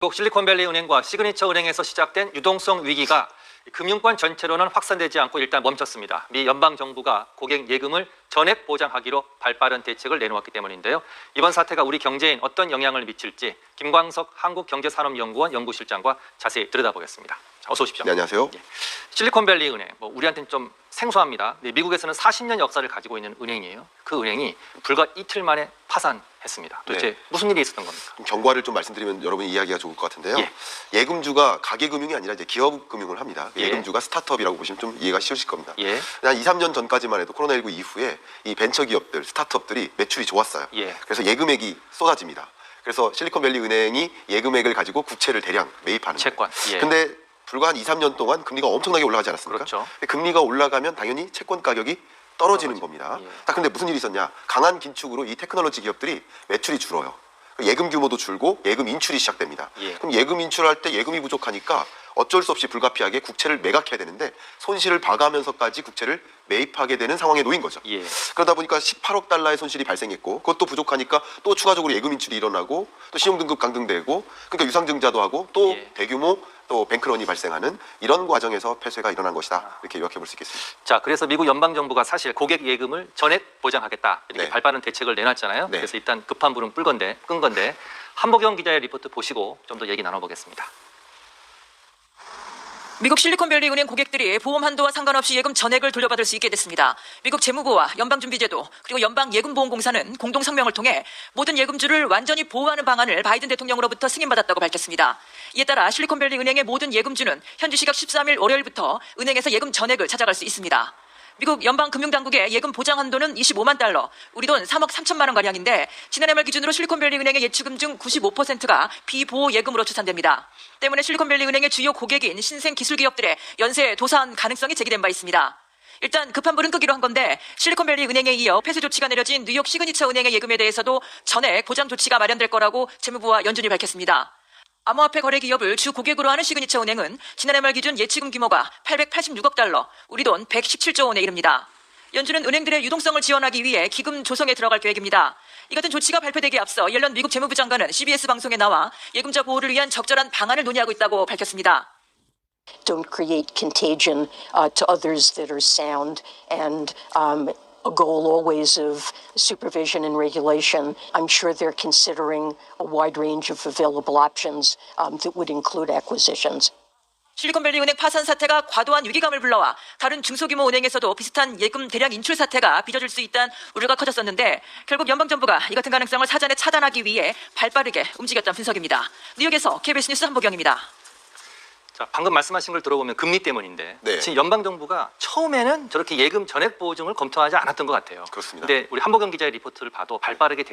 미국 실리콘밸리 은행과 시그니처 은행에서 시작된 유동성 위기가 금융권 전체로는 확산되지 않고 일단 멈췄습니다. 미 연방정부가 고객 예금을 전액 보장하기로 발빠른 대책을 내놓았기 때문인데요. 이번 사태가 우리 경제에 어떤 영향을 미칠지 김광석 한국경제산업연구원 연구실장과 자세히 들여다보겠습니다. 어서 오십시오. 네, 안녕하세요. 예. 실리콘밸리 은행, 우리한테는 좀 생소합니다. 미국에서는 40년 역사를 가지고 있는 은행이에요. 그 은행이 불과 이틀 만에 파산했습니다. 도대체 무슨 일이 있었던 겁니까? 경과를 좀 말씀드리면 여러분이 이해하기가 좋을 것 같은데요. 예금주가 가계금융이 아니라 이제 기업금융을 합니다. 예금주가 스타트업이라고 보시면 좀 이해가 쉬우실 겁니다. 한 2, 3년 전까지만 해도 코로나19 이후에 이 벤처기업들, 스타트업들이 매출이 좋았어요. 그래서 예금액이 쏟아집니다. 그래서 실리콘밸리 은행이 예금액을 가지고 국채를 대량 매입하는 채권. 근데 불과 한 2, 3년 동안 금리가 엄청나게 올라가지 않았습니까? 그렇죠. 금리가 올라가면 당연히 채권 가격이 떨어지는 겁니다. 딱 근데 무슨 일이 있었냐? 강한 긴축으로 이 테크놀로지 기업들이 매출이 줄어요. 예금 규모도 줄고 예금 인출이 시작됩니다. 그럼 예금 인출할 때 예금이 부족하니까 어쩔 수 없이 불가피하게 국채를 매각해야 되는데 손실을 봐가면서까지 국채를 매입하게 되는 상황에 놓인 거죠. 그러다 보니까 18억 달러의 손실이 발생했고 그것도 부족하니까 또 추가적으로 예금 인출이 일어나고 또 신용등급 강등되고 그러니까 유상증자도 하고 또 대규모 또 뱅크런이 발생하는 이런 과정에서 폐쇄가 일어난 것이다. 이렇게 요약해 볼 수 있겠습니다. 자, 그래서 미국 연방정부가 사실 고객 예금을 전액 보장하겠다. 이렇게 발빠른 대책을 내놨잖아요. 그래서 일단 급한 불은 끈 건데 한보경 기자의 리포트 보시고 좀 더 얘기 나눠보겠습니다. 미국 실리콘밸리 은행 고객들이 보험 한도와 상관없이 예금 전액을 돌려받을 수 있게 됐습니다. 미국 재무부와 연방준비제도 그리고 연방예금보험공사는 공동 성명을 통해 모든 예금주를 완전히 보호하는 방안을 바이든 대통령으로부터 승인받았다고 밝혔습니다. 이에 따라 실리콘밸리 은행의 모든 예금주는 현지 시각 13일 월요일부터 은행에서 예금 전액을 찾아갈 수 있습니다. 미국 연방금융당국의 예금 보장 한도는 25만 달러, 우리 돈 3억 3천만 원 가량인데 지난해 말 기준으로 실리콘밸리 은행의 예치금 중 95%가 비보호 예금으로 추산됩니다. 때문에 실리콘밸리 은행의 주요 고객인 신생 기술 기업들의 연쇄 도산 가능성이 제기된 바 있습니다. 일단 급한 불은 끄기로 한 건데 실리콘밸리 은행에 이어 폐쇄 조치가 내려진 뉴욕 시그니처 은행의 예금에 대해서도 전액 보장 조치가 마련될 거라고 재무부와 연준이 밝혔습니다. 암호화폐 거래 기업을 주 고객으로 하는 시그니처 은행은 지난해 말 기준 예치금 규모가 886억 달러, 우리 돈 117조 원에 이릅니다. 연준은 은행들의 유동성을 지원하기 위해 기금 조성에 들어갈 계획입니다. 이 같은 조치가 발표되기에 앞서 옐런 미국 재무부 장관은 CBS 방송에 나와 예금자 보호를 위한 적절한 방안을 논의하고 있다고 밝혔습니다. Don't create contagion to others that are sound and a goal always of supervision and regulation. I'm sure they're considering a wide range of available options that would include acquisitions. 실리콘밸리 은행 파산 사태가 과도한 위기감을 불러와 다른 중소규모 은행에서도 비슷한 예금 대량 인출 사태가 빚어질 수 있다는 우려가 커졌었는데 결국 연방정부가 이 같은 가능성을 사전에 차단하기 위해 발빠르게 움직였다는 분석입니다. 뉴욕에서 KBS 뉴스 한보경입니다. 자, 방금 말씀하신 걸 들어보면 금리 때문인데 지금 연방정부가 처음에는 저렇게 예금 전액 보증을 검토하지 않았던 것 같아요. 그렇습니다. 근데 우리 한보경 기자의 리포트를 봐도 발빠르게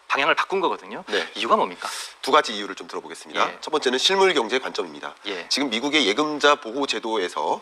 방향을 바꾼 거거든요. 이유가 뭡니까? 두 가지 이유를 좀 들어보겠습니다. 첫 번째는 실물 경제 관점입니다. 지금 미국의 예금자 보호 제도에서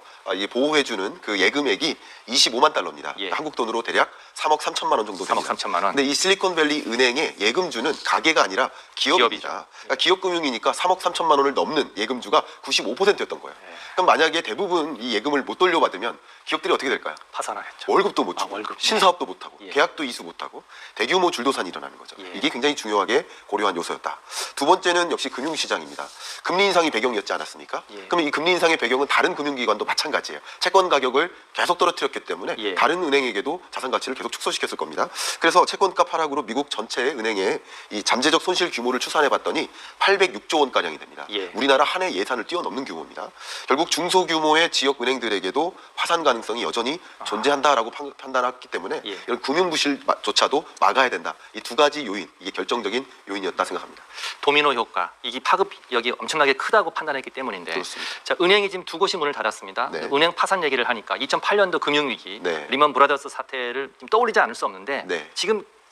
보호해주는 그 예금액이 25만 달러입니다. 한국 돈으로 대략 3억 3천만 원 정도 됩니다. 3억 3천만 원. 근데 이 실리콘밸리 은행의 예금주는 가게가 아니라 기업입니다. 그러니까 기업금융이니까 3억 3천만 원을 넘는 예금주가 95%였던 거예요. 그럼 만약에 대부분 이 예금을 못 돌려받으면 기업들이 어떻게 될까요? 파산하겠죠. 월급도 못 주고 신사업도 못하고 계약도 이수 못하고 대규모 줄도산이 일어나는 거죠. 이게 굉장히 중요하게 고려한 요소였다. 두 번째는 역시 금융시장입니다. 금리 인상이 배경이었지 않았습니까? 그러면 이 금리 인상의 배경은 다른 금융기관도 마찬가지예요. 채권 가격을 계속 떨어뜨렸기 때문에 다른 은행에게도 자산 가치를 계속 축소시켰을 겁니다. 그래서 채권값 하락으로 미국 전체 은행의 이 잠재적 손실 규모를 추산해 봤더니 806조 원 가량이 됩니다. 우리나라 한 해 예산을 뛰어넘는 규모입니다. 결국 중소규모의 지역 은행들에게도 파산 가능성이 여전히 존재한다라고 판단했기 때문에 이런 금융부실조차도 막아야 된다. 이 두 가지 요인, 이게 결정적인 요인이었다 생각합니다. 도미노 효과, 이게 파급력이 엄청나게 크다고 판단했기 때문인데 그렇습니다. 자, 은행이 지금 두 곳이 문을 닫았습니다. 은행 파산 얘기를 하니까 2008년도 금융위기, 리먼 브라더스 사태를 좀 떠올리지 않을 수 없는데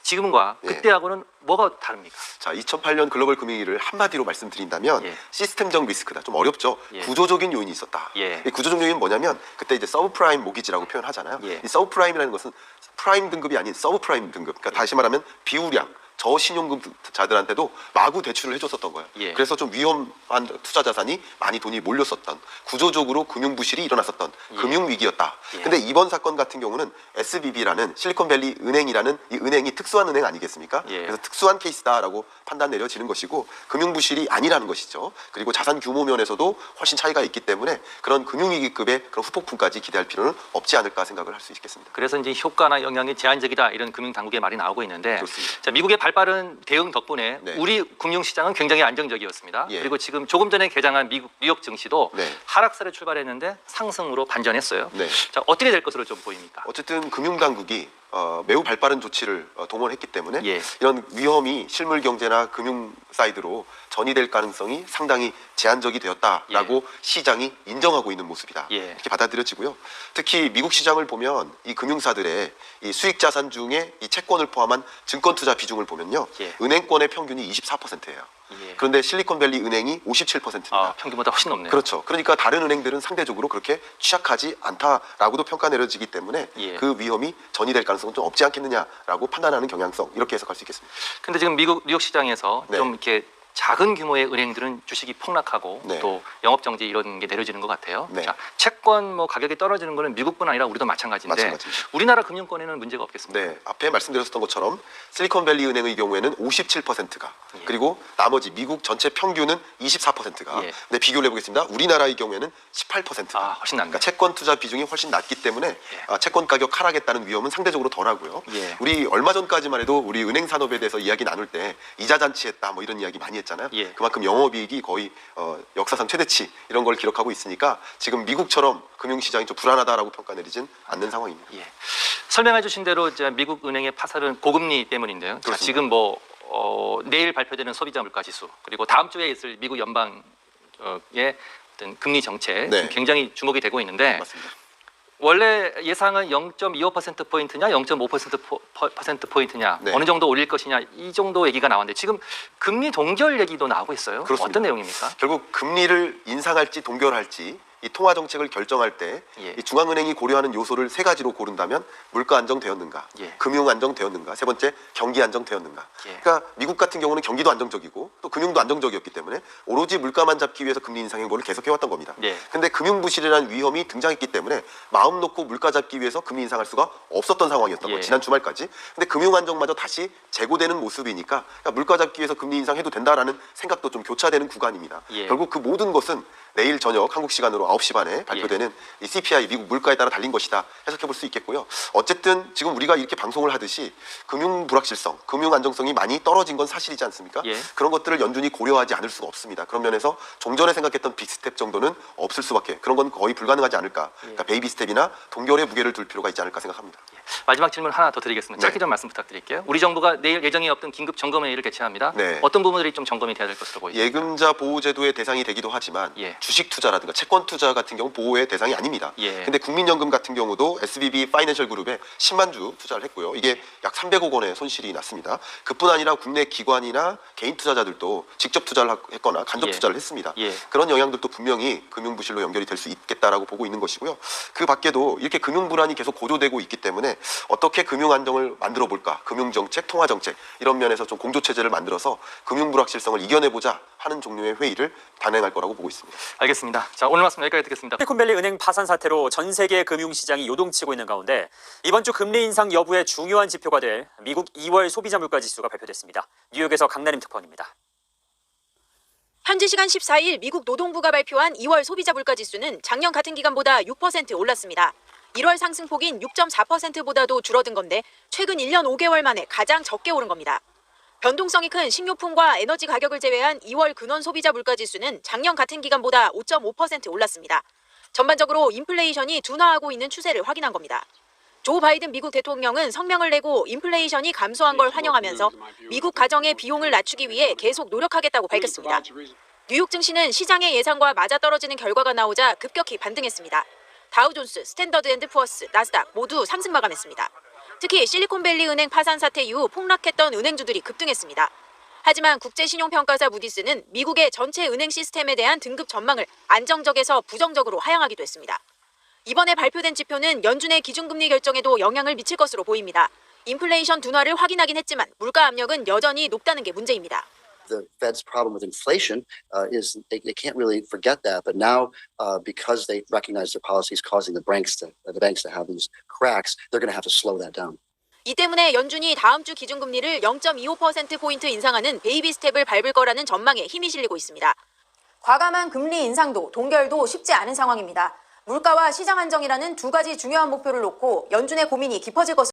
지금과 그때하고는 뭐가 다릅니까? 자, 2008년 글로벌 금융위기를 한마디로 말씀드린다면 시스템적 리스크다. 좀 어렵죠. 구조적인 요인이 있었다. 이 구조적 요인은 뭐냐면 그때 이제 서브프라임 모기지라고 표현하잖아요. 이 서브프라임이라는 것은 프라임 등급이 아닌 서브프라임 등급. 그러니까 다시 말하면 비우량, 저신용금자들한테도 마구 대출을 해줬었던 거예요. 예. 그래서 좀 위험한 투자 자산이 많이 돈이 몰렸었던 구조적으로 금융 부실이 일어났었던 금융 위기였다. 예. 근데 이번 사건 같은 경우는 SVB라는 실리콘밸리 은행이라는 이 은행이 특수한 은행 아니겠습니까? 예. 그래서 특수한 케이스다라고 판단 내려지는 것이고 금융 부실이 아니라는 것이죠. 그리고 자산 규모 면에서도 훨씬 차이가 있기 때문에 그런 금융 위기급의 그런 후폭풍까지 기대할 필요는 없지 않을까 생각을 할 수 있겠습니다. 그래서 이제 효과나 영향이 제한적이다 이런 금융 당국의 말이 나오고 있는데 그렇습니다. 자, 미국의 발빠른 대응 덕분에 네. 우리 금융시장은 굉장히 안정적이었습니다. 예. 그리고 지금 조금 전에 개장한 미국 뉴욕 증시도 네. 하락세를 출발했는데 상승으로 반전했어요. 네. 자, 어떻게 될 것으로 좀 보입니까? 어쨌든 금융당국이 매우 발빠른 조치를 동원했기 때문에 예. 이런 위험이 실물 경제나 금융 사이드로 전이될 가능성이 상당히 제한적이 되었다라고 시장이 인정하고 있는 모습이다. 예. 이렇게 받아들여지고요. 특히 미국 시장을 보면 이 금융사들의 이 수익 자산 중에 이 채권을 포함한 증권 투자 비중을 보면요. 예. 은행권의 평균이 24%예요. 예. 그런데 실리콘밸리 은행이 57%입니다. 아, 평균보다 훨씬 높네요. 그렇죠. 그러니까 다른 은행들은 상대적으로 그렇게 취약하지 않다라고도 평가 내려지기 때문에 예. 그 위험이 전이될 가능성은 좀 없지 않겠느냐라고 판단하는 경향성 이렇게 해석할 수 있겠습니다. 근데 지금 미국 뉴욕 시장에서 네. 좀 이렇게 작은 규모의 은행들은 주식이 폭락하고 네. 또 영업 정지 이런 게 내려지는 것 같아요. 네. 자, 채권 뭐 가격이 떨어지는 거는 미국뿐 아니라 우리도 마찬가지인데 마찬가지입니다. 우리나라 금융권에는 문제가 없겠습니까? 네, 앞에 말씀드렸던 것처럼 실리콘밸리 은행의 경우에는 57%가 예. 그리고 나머지 미국 전체 평균은 24%가 예. 근데 비교를 해보겠습니다. 우리나라의 경우에는 18%가 아, 훨씬 낫네. 그러니까 채권 투자 비중이 훨씬 낮기 때문에 채권 가격 하락했다는 위험은 상대적으로 덜하고요. 예. 우리 얼마 전까지만 해도 우리 은행 산업에 대해서 이야기 나눌 때 이자 잔치했다 뭐 이런 이야기 많이 했잖아요. 예. 그만큼 영업이익이 거의 역사상 최대치 이런 걸 기록하고 있으니까 지금 미국처럼 금융시장이 좀 불안하다라고 평가 내리진 않는 상황입니다. 예. 설명해 주신 대로 이제 미국 은행의 파산은 고금리 때문인데요. 자, 그렇습니다. 지금 뭐 내일 발표되는 소비자 물가 지수 그리고 다음 주에 있을 미국 연방의 어떤 금리 정책 네. 굉장히 주목이 되고 있는데 맞습니다. 원래 예상은 0.25%포인트냐 0.5%포인트냐 네. 어느 정도 올릴 것이냐 이 정도 얘기가 나왔는데 지금 금리 동결 얘기도 나오고 있어요. 그렇습니다. 어떤 내용입니까? 결국 금리를 인상할지 동결할지 이 통화 정책을 결정할 때 예. 이 중앙은행이 고려하는 요소를 세 가지로 고른다면 물가 안정되었는가, 예. 금융 안정되었는가, 세 번째 경기 안정되었는가. 예. 그러니까 미국 같은 경우는 경기도 안정적이고 또 금융도 안정적이었기 때문에 오로지 물가만 잡기 위해서 금리 인상 행보를 계속해왔던 겁니다. 예. 근데 금융 부실이라는 위험이 등장했기 때문에 마음 놓고 물가 잡기 위해서 금리 인상할 수가 없었던 상황이었던 거예요. 예. 지난 주말까지. 근데 금융 안정마저 다시 재고되는 모습이니까 그러니까 물가 잡기 위해서 금리 인상해도 된다라는 생각도 좀 교차되는 구간입니다. 예. 결국 그 모든 것은 내일 저녁 한국 시간으로 9시 반에 발표되는 이 CPI 미국 물가에 따라 달린 것이다 해석해 볼 수 있겠고요. 어쨌든 지금 우리가 이렇게 방송을 하듯이 금융 불확실성, 금융 안정성이 많이 떨어진 건 사실이지 않습니까? 예. 그런 것들을 연준이 고려하지 않을 수가 없습니다. 그런 면에서 종전에 생각했던 빅스텝 정도는 없을 수밖에 그런 건 거의 불가능하지 않을까. 그러니까 베이비 스텝이나 동결의 무게를 둘 필요가 있지 않을까 생각합니다. 마지막 질문 하나 더 드리겠습니다. 짧게 네. 좀 말씀 부탁드릴게요. 우리 정부가 내일 예정에 없던 긴급 점검회의를 개최합니다. 네. 어떤 부분들이 좀 점검이 돼야 될 것으로 보입니까? 예금자 보호제도의 대상이 되기도 하지만 예. 주식 투자라든가 채권 투자 같은 경우 보호의 대상이 아닙니다. 예. 근데 국민연금 같은 경우도 SBB 파이낸셜 그룹에 10만 주 투자를 했고요. 이게 약 300억 원의 손실이 났습니다. 그뿐 아니라 국내 기관이나 개인 투자자들도 직접 투자를 했거나 간접 예. 투자를 했습니다. 예. 그런 영향들도 분명히 금융부실로 연결이 될 수 있겠다라고 보고 있는 것이고요. 그 밖에도 이렇게 금융 불안이 계속 고조되고 있기 때문에 어떻게 금융 안정을 만들어 볼까? 금융 정책, 통화 정책 이런 면에서 좀 공조 체제를 만들어서 금융 불확실성을 이겨내 보자 하는 종류의 회의를 단행할 거라고 보고 있습니다. 알겠습니다. 자, 오늘 말씀 여기까지 듣겠습니다. 실리콘밸리 은행 파산 사태로 전 세계 금융시장이 요동치고 있는 가운데 이번 주 금리 인상 여부의 중요한 지표가 될 미국 2월 소비자 물가 지수가 발표됐습니다. 뉴욕에서 강나림 특파원입니다. 현지 시간 14일 미국 노동부가 발표한 2월 소비자 물가 지수는 작년 같은 기간보다 6% 올랐습니다. 1월 상승폭인 6.4%보다도 줄어든 건데 최근 1년 5개월 만에 가장 적게 오른 겁니다. 변동성이 큰 식료품과 에너지 가격을 제외한 2월 근원 소비자 물가 지수는 작년 같은 기간보다 5.5% 올랐습니다. 전반적으로 인플레이션이 둔화하고 있는 추세를 확인한 겁니다. 조 바이든 미국 대통령은 성명을 내고 인플레이션이 감소한 걸 환영하면서 미국 가정의 비용을 낮추기 위해 계속 노력하겠다고 밝혔습니다. 뉴욕 증시는 시장의 예상과 맞아떨어지는 결과가 나오자 급격히 반등했습니다. 다우존스, 스탠더드앤드푸어스, 나스닥 모두 상승 마감했습니다. 특히 실리콘밸리 은행 파산 사태 이후 폭락했던 은행주들이 급등했습니다. 하지만 국제신용평가사 무디스는 미국의 전체 은행 시스템에 대한 등급 전망을 안정적에서 부정적으로 하향하기도 했습니다. 이번에 발표된 지표는 연준의 기준금리 결정에도 영향을 미칠 것으로 보입니다. 인플레이션 둔화를 확인하긴 했지만 물가 압력은 여전히 높다는 게 문제입니다. The Fed's problem with inflation is they can't really forget that. But now, because they recognize their policies causing the banks to have these cracks, they're going to have to slow that down. 이 때문에 연준이 다음 주 기준금리를 0.25%포인트 인상하는 베이비 스텝을 밟을 거라는 전망에 힘이 실리고 있습니다. 과감한 금리 인상도 동결도 쉽지 않은 상황입니다. 물가와 시장 안정이라는 두 가지 중요한 목표를 놓고 연준의 고민이 깊어질 것으로